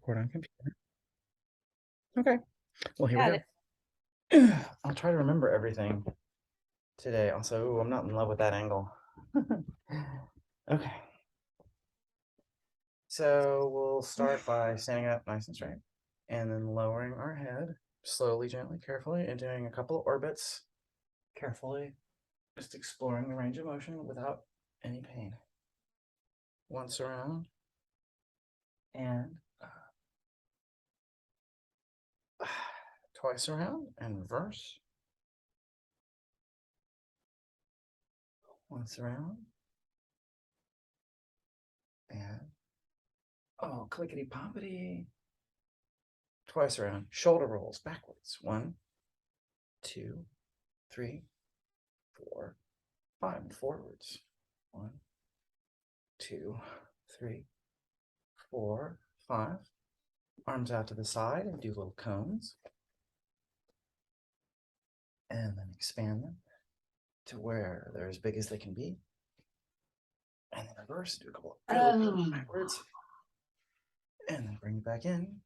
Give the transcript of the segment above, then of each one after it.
record on computer. Okay. Well, here Got we it. go. I'll try to remember everything today. Also, ooh, I'm not in love with that angle. Okay. So we'll start by standing up nice and straight and then lowering our head slowly, gently, carefully, and doing a couple of orbits carefully, just exploring the range of motion without any pain. Once around and twice around and reverse. Once around and oh, clickety poppity. Twice around. Shoulder rolls backwards. 1, 2, 3, 4, 5. And forwards. 1, 2, 3, 4, 5. Arms out to the side and do little cones. And then expand them to where they're as big as they can be. And then reverse. Do a couple of backwards. And then bring it back in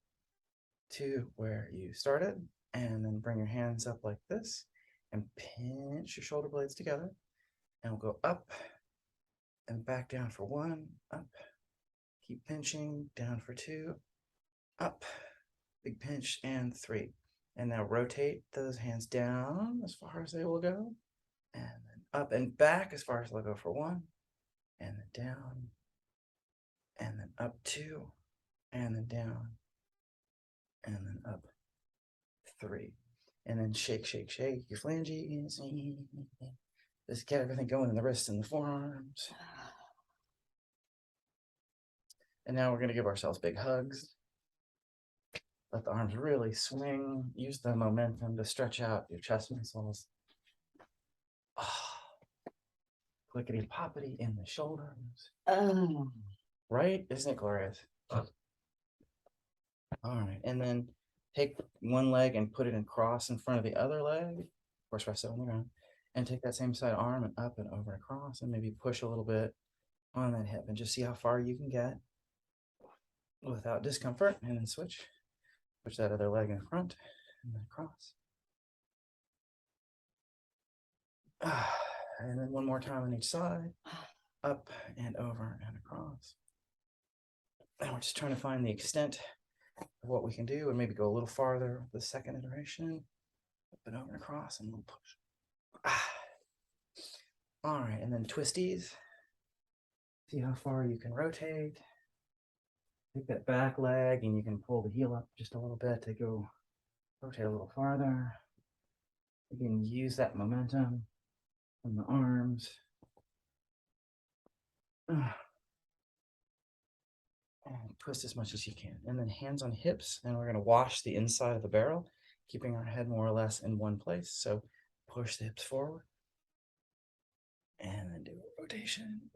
to where you started. And then bring your hands up like this and pinch your shoulder blades together. And we'll go up and back down for 1, up, keep pinching, down for 2, up, big pinch, and 3. And now rotate those hands down as far as they will go, and then up and back as far as they'll go for 1, and then down, and then up 2, and then down, and then up 3. And then shake, shake, shake your phalanges. Just get everything going in the wrists and the forearms. And now we're going to give ourselves big hugs. Let the arms really swing. Use the momentum to stretch out your chest muscles. Oh, clickety poppity in the shoulders. Right? Isn't it glorious? All right. And then take one leg and put it in cross in front of the other leg. Of course, rest it on the ground. And take that same side arm and up and over and across. And maybe push a little bit on that hip and just see how far you can get without discomfort. And then switch. Push that other leg in front and then across. And then one more time on each side. Up and over and across. And we're just trying to find the extent of what we can do and maybe go a little farther with the second iteration. Up and over and across and a little push. All right, and then twisties. See how far you can rotate. Take that back leg and you can pull the heel up just a little bit to go rotate a little farther. You can use that momentum from the arms. And twist as much as you can. And then hands on hips, and we're going to wash the inside of the barrel, keeping our head more or less in one place. So push the hips forward. And then do a rotation.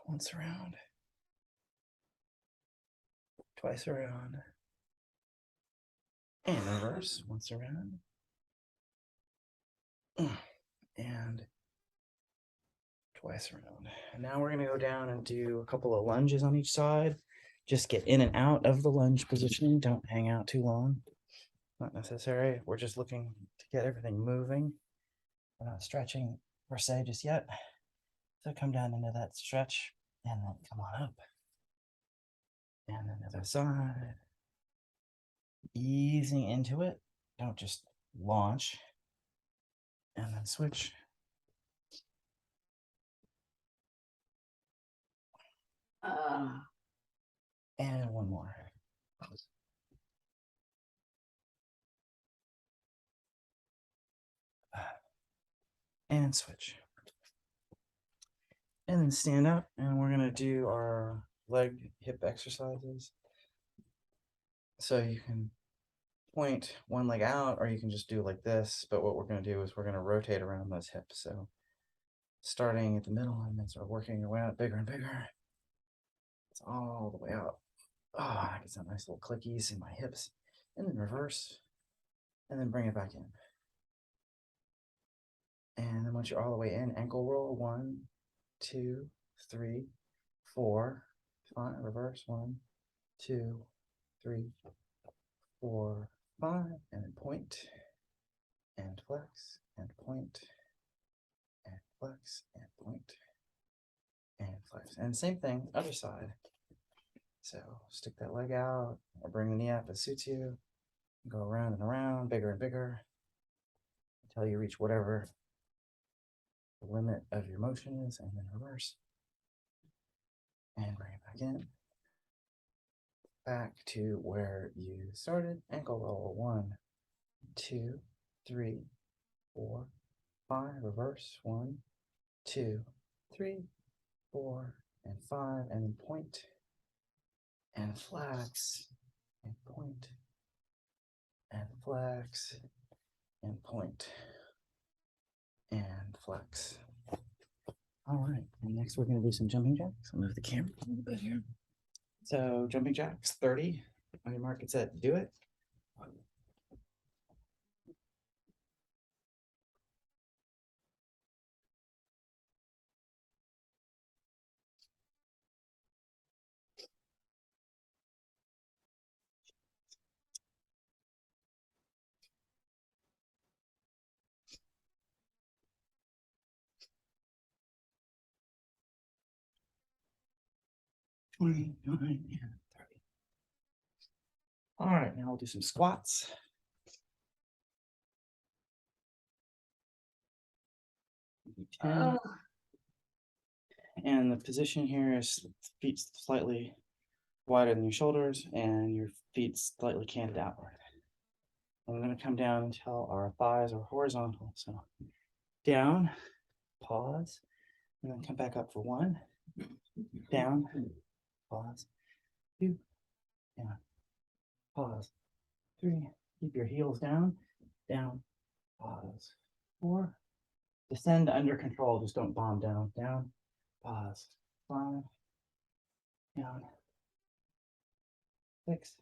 Once around. Twice around. And reverse. Once around. And twice around. And now we're going to go down and do a couple of lunges on each side. Just get in and out of the lunge positioning. Don't hang out too long. Not necessary. We're just looking to get everything moving. We're not stretching per se just yet. So come down into that stretch and then come on up. And then the other side. Easing into it. Don't just launch. And then switch. And one more. And switch. And then stand up, and we're going to do our leg hip exercises. So you can point one leg out, or you can just do like this. But what we're going to do is we're going to rotate around those hips. So starting at the middle and then start working your way out bigger and bigger. It's all the way out. Oh, I get some nice little clickies in my hips. And then reverse. And then bring it back in. And then once you're all the way in, ankle roll. 1, 2, 3, 4, 5. Reverse. 1, 2, 3, 4, 5, and then point, and flex, and point, and flex, and point, and flex. And same thing, other side. So stick that leg out, or bring the knee up as suits you. Go around and around, bigger and bigger, until you reach whatever the limit of your motion is, and then reverse. And bring it back in. Back to where you started. Ankle roll. 1, 2, 3, 4, 5. Reverse. 1, 2, 3, 4, and 5. And then point. And flex. And point. And flex. And point. And flex. All right. And next we're going to do some jumping jacks. I'll move the camera a little bit here. So jumping jacks, 30 on your mark and set, do it. And 30. All right, now we'll do some squats. Oh, And the position here is feet slightly wider than your shoulders and your feet slightly canted outward. And we're going to come down until our thighs are horizontal. So down, pause, and then come back up for 1, down, pause, 2, down, pause, 3, keep your heels down, pause, 4, descend under control, just don't bomb down, pause, 5, down, 6,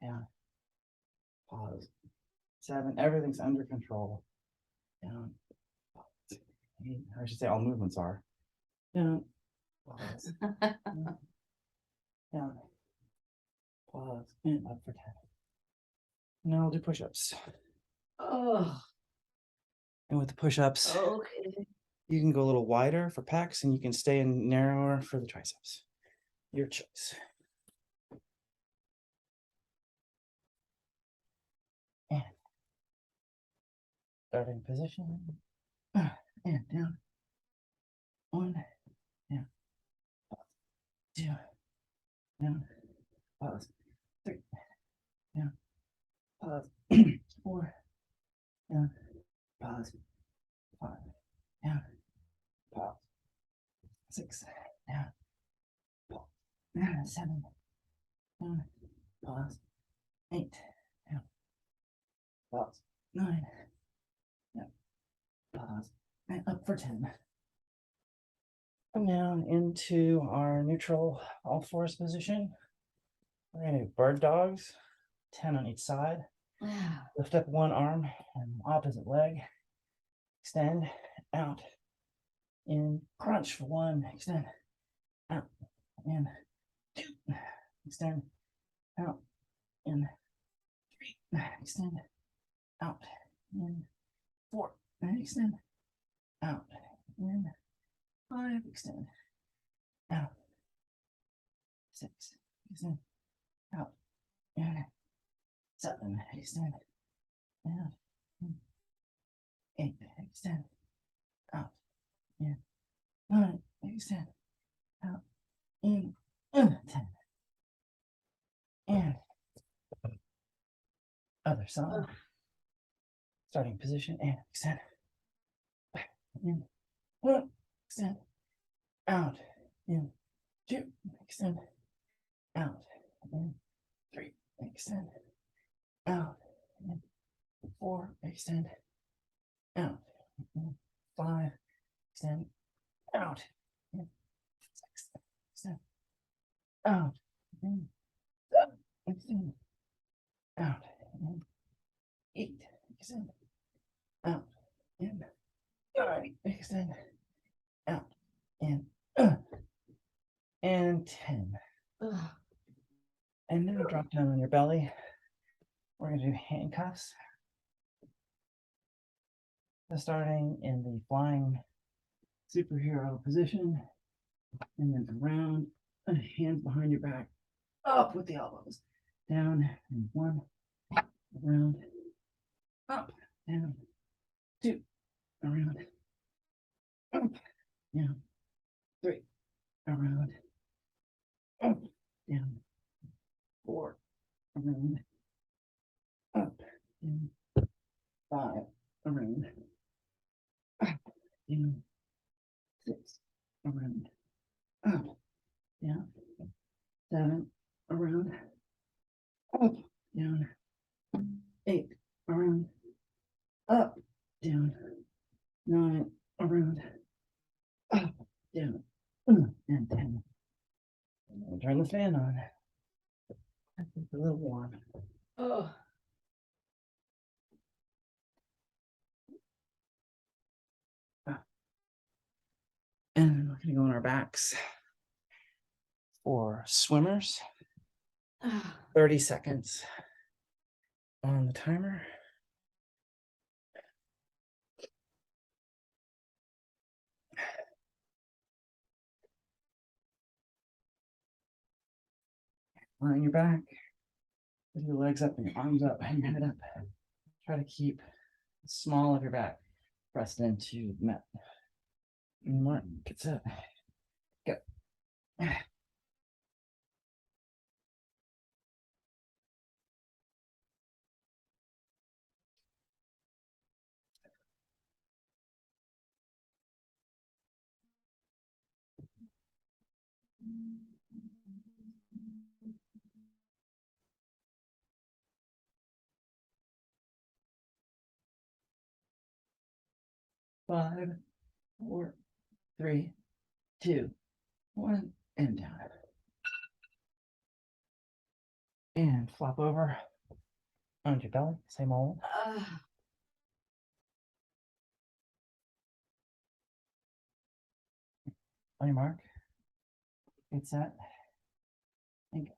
down, pause, 7, everything's under control, down, pause, 8, I should say all movements are, down, pause, down, pause, and up for 10. Now we'll do push-ups. oh, And with the push-ups, okay. you can go a little wider for pecs and you can stay in narrower for the triceps. Your choice. And starting position. And down. 1, down. Pause. 2, down. Pause. 3, down. Pause. 4, down. Pause. 5, down. Pause. 6, down. Pause. 7, down. Pause. 8, down. Pause. 9, down. Pause. And up for 10. Come down into our neutral all fours position. We're going to do bird dogs, 10 on each side. Wow. Lift up one arm and opposite leg. Extend out. In crunch for 1. Extend out. In 2. Extend out. In 3. Extend out. In 4. Extend out. In 5. Extend out. 6. Extend out. In 7. Extend out. In 8. Extend out. In 9. Extend out. In 10. And other side. Starting position and extend. Back in 1. Extend out. In 2. Extend out. In 3. Extend out. In 4. Extend out. In 5. Extend out. In 6. Extend out. In 7. Extend out. In 8. Extend out. In 9. Extend out. In and 10. Ugh. And then drop down on your belly. We're going to do handcuffs. So starting in the flying superhero position, and then around, hands behind your back, up with the elbows, down, and 1, around, up, down, 2, around, up, down, 3, around, up, down, 4, around, up, down, 5, around, up, down, 6, around, up, down, 7, around, up, down, 8, around, up, down, 9, around, up, down, and 10. And then turn the fan on. It's a little warm. Oh. And we're going to go on our backs for swimmers. 30 seconds on the timer. On your back, with your legs up and your arms up and your head up. Try to keep the small of your back pressed into the mat. And Martin gets up. Go. 5, 4, 3, 2, 1, and down. And flop over onto your belly, same old. On your mark, get set, and go.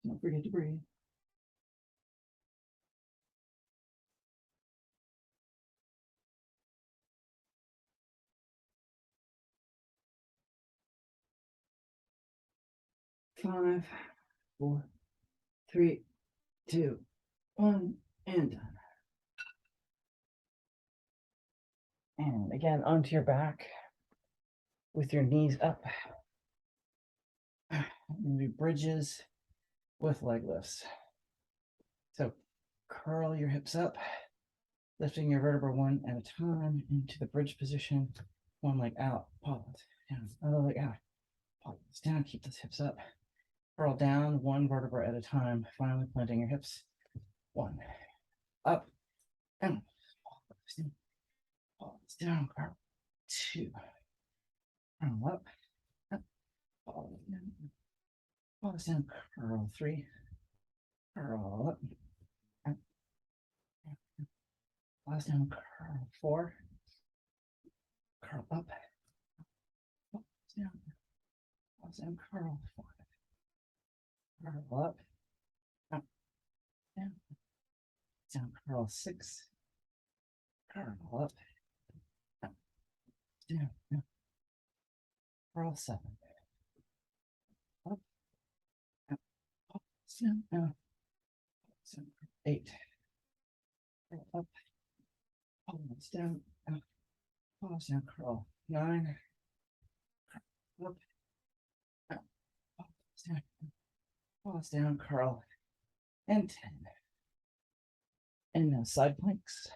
Don't forget to breathe. Five, 4, 3, 2, 1, and done. And again, onto your back with your knees up. Maybe bridges with leg lifts. So curl your hips up, lifting your vertebra one at a time into the bridge position. One leg out, pause, down, other leg out, pause, down, keep those hips up. Curl down one vertebra at a time, finally planting your hips. 1, up, and pause, down, curl. 2, curl up, pause down, pause down, curl. 3, curl up, pause down, curl. 4, curl up, pause down, curl. 5, curl up, down, curl. 6, curl up, down, curl. 7, up, down, 8, curl up, pause down, pause down, curl. 9, curl up, pause down, curl, and 10. And now side planks.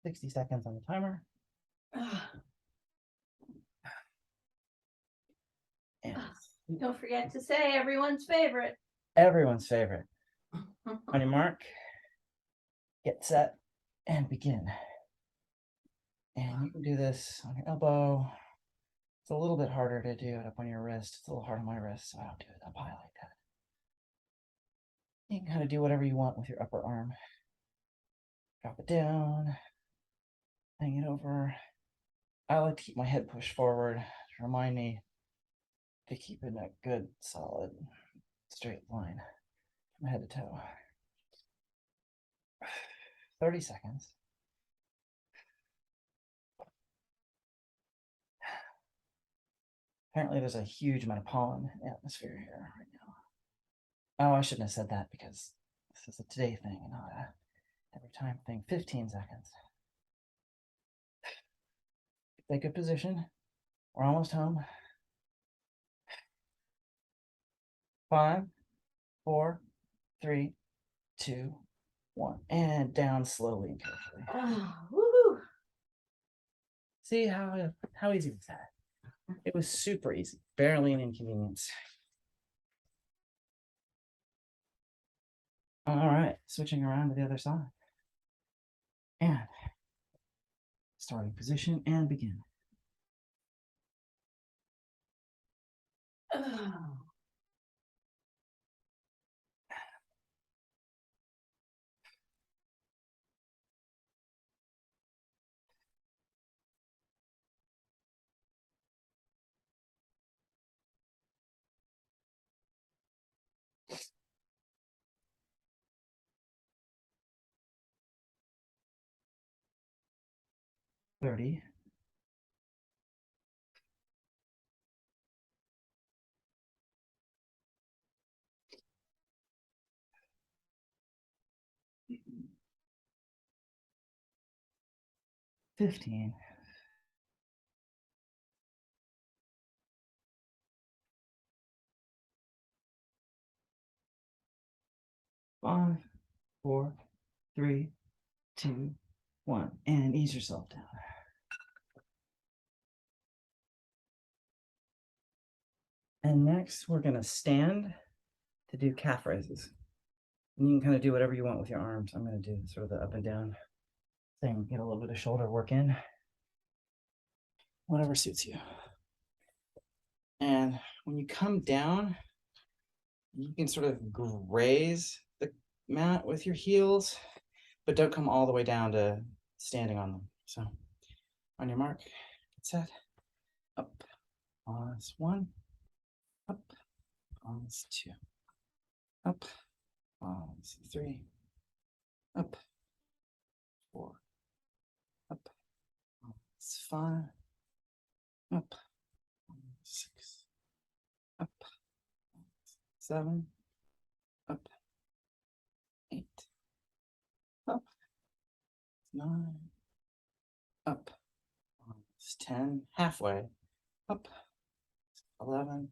60 seconds on the timer. And Don't forget to say everyone's favorite. everyone's favorite. On your mark, get set, and begin. And you can do this on your elbow. It's a little bit harder to do it up on your wrist. It's a little hard on my wrist, so I don't do it up high like that. You can kind of do whatever you want with your upper arm. Drop it down, hang it over. I like to keep my head pushed forward to remind me to keep in a good, solid, straight line from head to toe. 30 seconds. Apparently, there's a huge amount of pollen in the atmosphere here right now. Oh, I shouldn't have said that because this is a today thing and not a every time thing. 15 seconds. Take a good position. We're almost home. 5, 4, 3, 2, 1. And down slowly and carefully. Woohoo! See how easy was that? It was super easy. Barely an inconvenience. All right, switching around to the other side. And starting position and begin. Oh. 30. 15. 5, 4, 3, 2, 1. And ease yourself down. And next, we're going to stand to do calf raises. And you can kind of do whatever you want with your arms. I'm going to do sort of the up and down thing, get a little bit of shoulder work in. Whatever suits you. And when you come down, you can sort of graze the mat with your heels, but don't come all the way down to standing on them. So on your mark, get set, up, pause 1, up, pause 2, up, pause 3, up, 4, up, pause 5, up, pause 6, up, pause 7, up, 8, up, 9, up, pause 10, halfway, up, 11,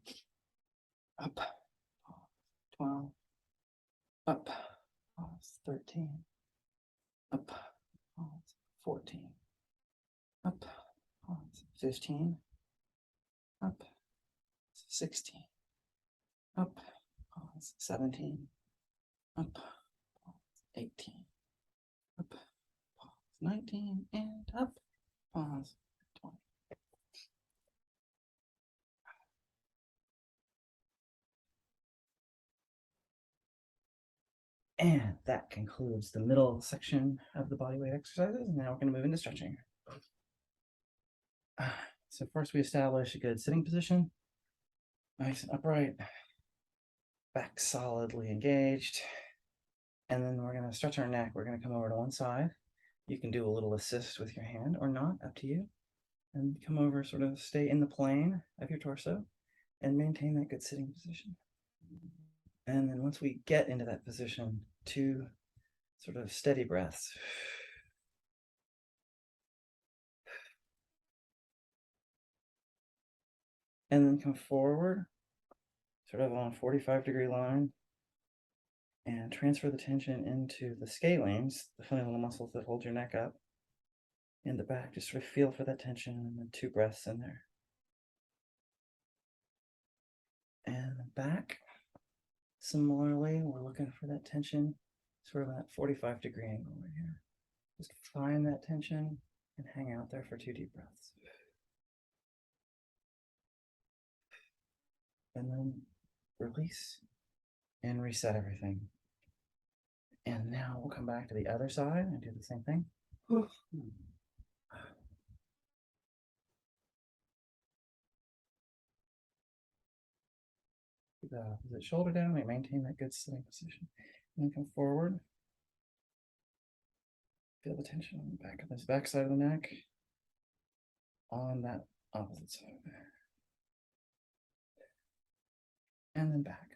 up, pause 12, up, pause 13, up, pause 14, up, pause 15, up, 16, up, pause 17, up, pause 18, up, pause 19, and up, pause 20. And that concludes the middle section of the bodyweight exercises. Now we're going to move into stretching. So first we establish a good sitting position. Nice and upright. Back solidly engaged. And then we're going to stretch our neck. We're going to come over to one side. You can do a little assist with your hand or not, up to you. And come over, sort of stay in the plane of your torso and maintain that good sitting position. And then once we get into that position, 2 sort of steady breaths. And then come forward, sort of on a 45-degree line, and transfer the tension into the scalenes, the funny little muscles that hold your neck up. In the back, just sort of feel for that tension, and then 2 breaths in there. And back, similarly, we're looking for that tension, sort of that 45-degree angle right here. Just find that tension and hang out there for 2 deep breaths. And then release and reset everything. And now we'll come back to the other side and do the same thing. Keep the opposite shoulder down. We maintain that good sitting position. And then come forward. Feel the tension on the back of this back side of the neck on that opposite side. And then back.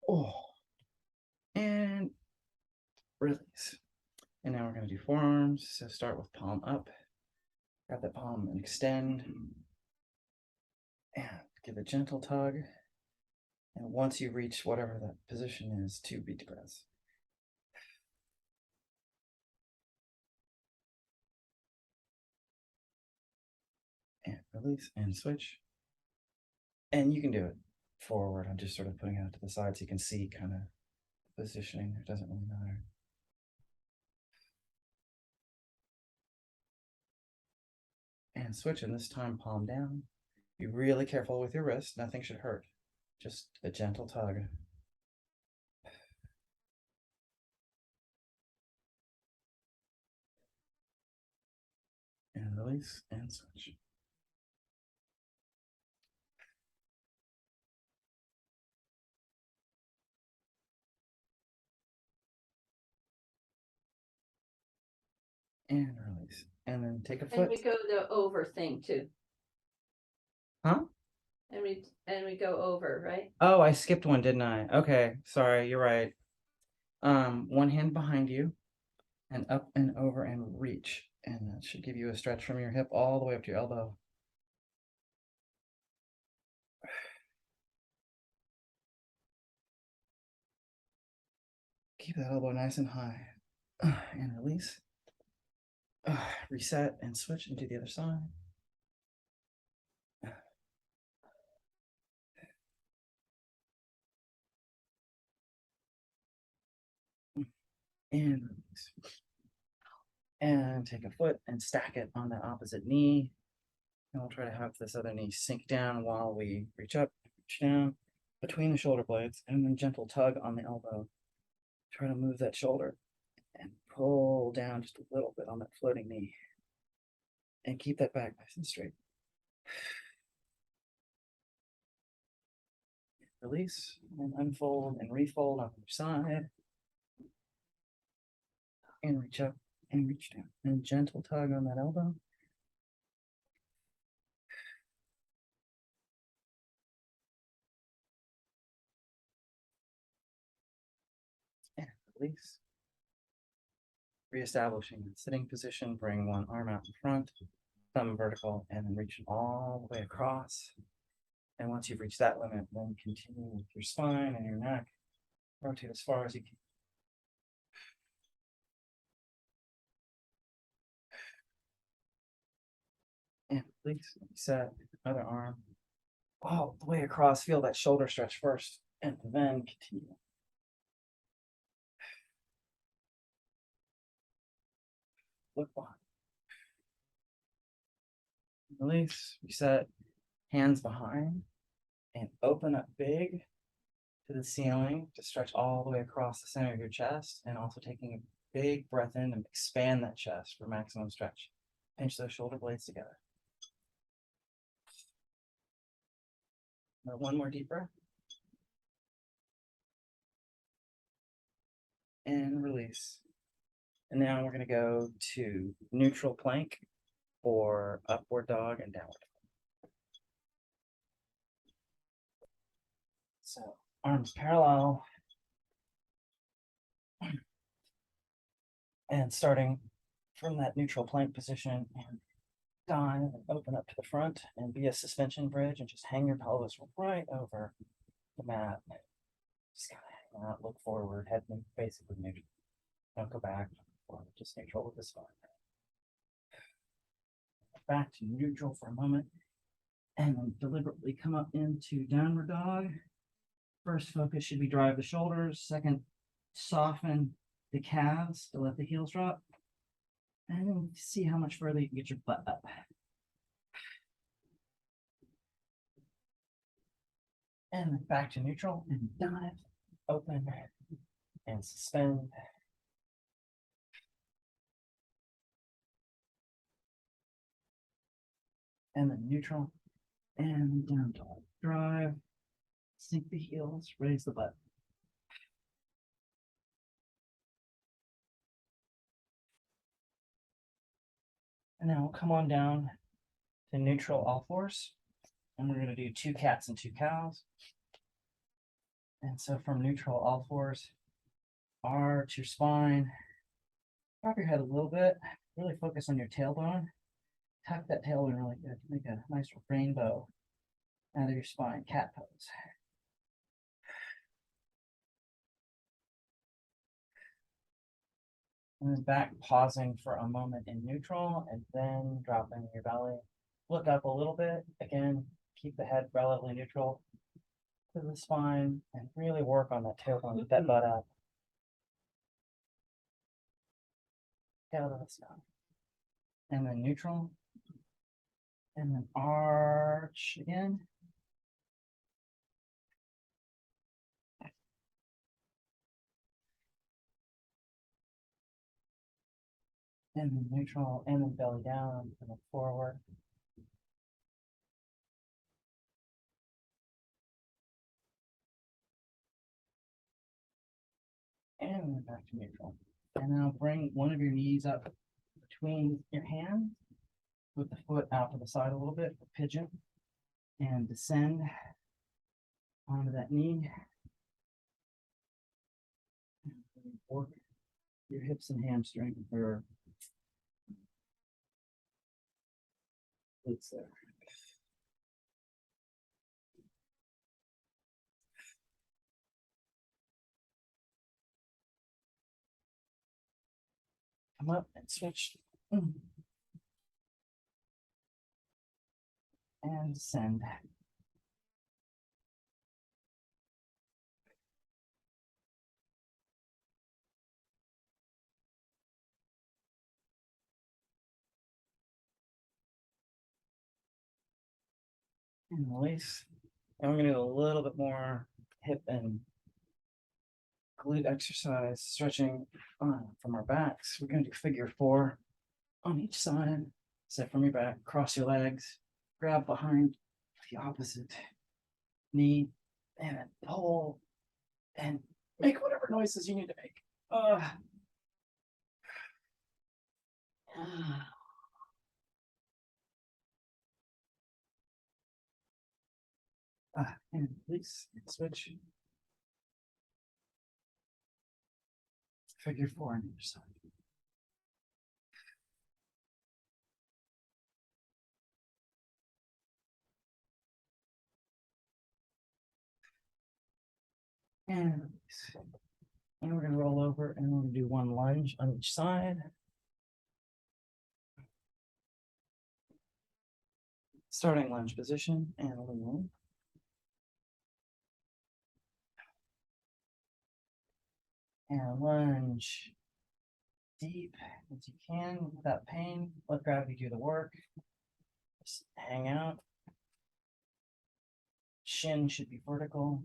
Oh. And release. And now we're going to do forearms. So start with palm up. Grab that palm and extend. And give a gentle tug. And once you reach whatever that position is, 2 deep breaths. And release and switch. And you can do it forward. I'm just sort of putting it out to the side so you can see kind of positioning. It doesn't really matter. And switch, and this time palm down. Be really careful with your wrist. Nothing should hurt. Just a gentle tug. And release and switch. And release. And then take a And foot. we go the over thing too. Huh? And we go over, right? Oh, I skipped one, didn't I? Okay, sorry, you're right. One hand behind you and up and over and reach. And that should give you a stretch from your hip all the way up to your elbow. Keep that elbow nice and high. And release. Reset and switch and do the other side. And release. And take a foot and stack it on the opposite knee. And we'll try to have this other knee sink down while we reach up, reach down between the shoulder blades, and then gentle tug on the elbow. Try to move that shoulder and pull down just a little bit on that floating knee. And keep that back nice and straight. Release and unfold and refold on your side. And reach up and reach down. And gentle tug on that elbow. And release. Reestablishing the sitting position, bring one arm out in front, thumb vertical, and then reach all the way across. And once you've reached that limit, then continue with your spine and your neck. Rotate as far as you can. And release, reset, other arm. All the way across, feel that shoulder stretch first, and then continue. Look behind. Release, reset, hands behind, and open up big to the ceiling to stretch all the way across the center of your chest, and also taking a big breath in and expand that chest for maximum stretch. Pinch those shoulder blades together. Now one more deep breath. And release. And now we're going to go to neutral plank or upward dog and downward. So arms parallel. And starting from that neutral plank position and dive and open up to the front and be a suspension bridge and just hang your pelvis right over the mat. Just kind of hang out, look forward, head basically neutral. Don't go back, just neutral with the spine. Back to neutral for a moment and then deliberately come up into downward dog. First focus should be drive the shoulders. Second, soften the calves to let the heels drop. And then see how much further you can get your butt up. And then back to neutral and dive, open, and suspend. And then neutral, and down dog, drive, sink the heels, raise the butt. And now we'll come on down to neutral all fours. And we're going to do 2 cats and 2 cows. And so from neutral all fours, arch your spine, drop your head a little bit, really focus on your tailbone. Tuck that tailbone really good. Make a nice rainbow out of your spine, cat pose. And then back, pausing for a moment in neutral, and then dropping your belly. Look up a little bit. Again, keep the head relatively neutral to the spine, and really work on that tailbone, get that butt up. Tail to the sky. And then neutral. And then arch again. And then neutral, and then belly down, and then forward. And then back to neutral. And now bring one of your knees up between your hands, with the foot out to the side a little bit, pigeon, and descend onto that knee. And work your hips and hamstring or glutes there. Come up and switch. And descend. And release. And we're going to do a little bit more hip and glute exercise, stretching from our backs. We're going to do figure 4 on each side. Set from your back, cross your legs, grab behind the opposite knee, and then pull and make whatever noises you need to make. And release, switch. Figure 4 on each side. And release. And we're going to roll over and we're going to do 1 lunge on each side. Starting lunge position and lean. And lunge deep as you can without pain. Let gravity do the work. Just hang out. Shin should be vertical.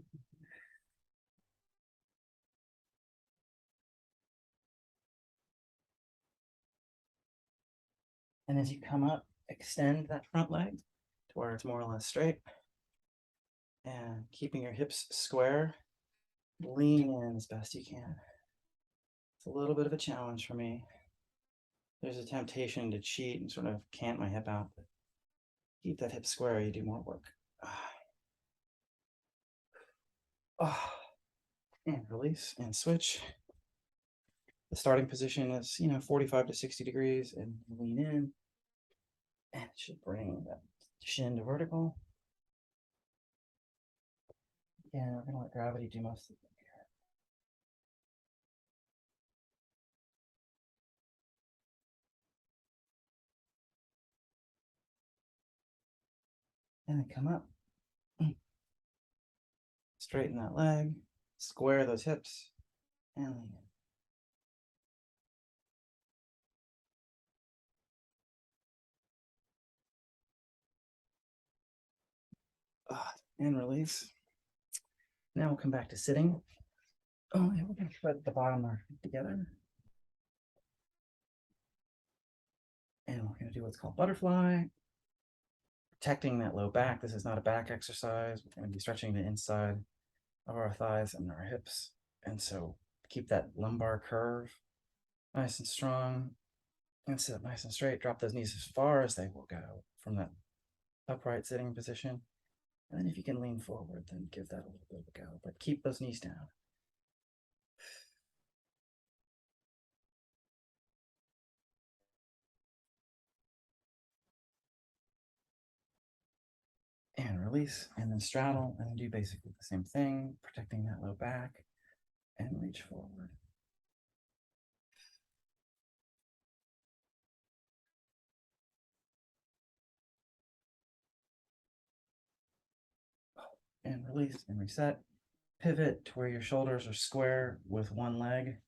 And as you come up, extend that front leg to where it's more or less straight. And keeping your hips square, lean in as best you can. It's a little bit of a challenge for me. There's a temptation to cheat and sort of cant my hip out. But keep that hip square, you do more work. And release and switch. The starting position is, 45 to 60 degrees, and lean in. And it should bring that shin to vertical. Yeah, we're gonna let gravity do most of the work here. And then come up. Straighten that leg, square those hips, and lean in. And release. Now we'll come back to sitting. Oh, yeah, we're going to put the bottom of our feet together. And we're going to do what's called butterfly. Protecting that low back. This is not a back exercise. We're going to be stretching the inside of our thighs and our hips. And so keep that lumbar curve nice and strong. And sit up nice and straight. Drop those knees as far as they will go from that upright sitting position. And then if you can lean forward, then give that a little bit of a go. But keep those knees down. And release, and then straddle, and do basically the same thing, protecting that low back, and reach forward. And release and reset. Pivot to where your shoulders are square with one leg,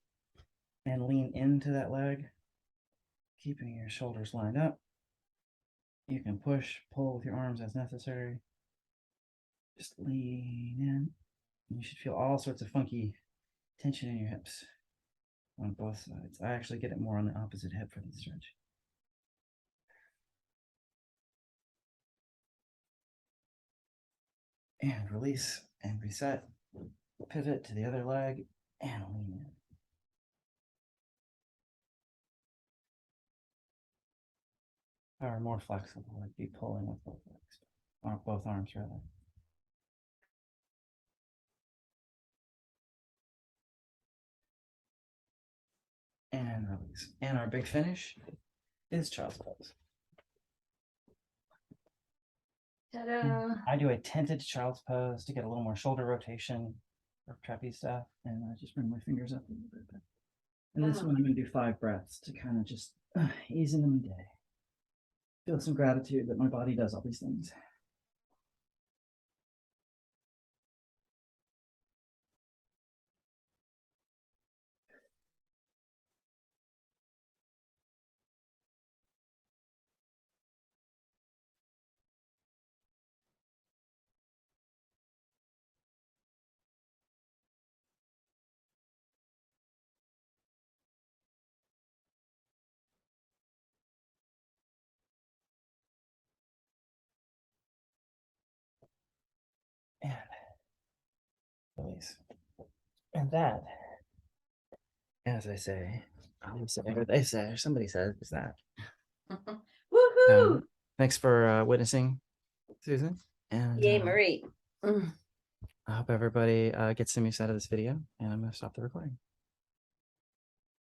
and lean into that leg, keeping your shoulders lined up. You can push, pull with your arms as necessary. Just lean in. You should feel all sorts of funky tension in your hips on both sides. I actually get it more on the opposite hip for this stretch. And release and reset. Pivot to the other leg and lean in. Or more flexible, like be pulling with both legs, or both arms rather. And release. And our big finish is child's pose. Ta-da. I do a tented child's pose to get a little more shoulder rotation or trapeze stuff, and I just bring my fingers up a little bit. And this one I'm going to do 5 breaths to kind of just ease into my day. Feel some gratitude that my body does all these things. And release. And that, as I say, or they say, or somebody says, is that. Woohoo! Thanks for witnessing, Susan. And Yay, Marie. I hope everybody gets some use out of this video, and I'm going to stop the recording.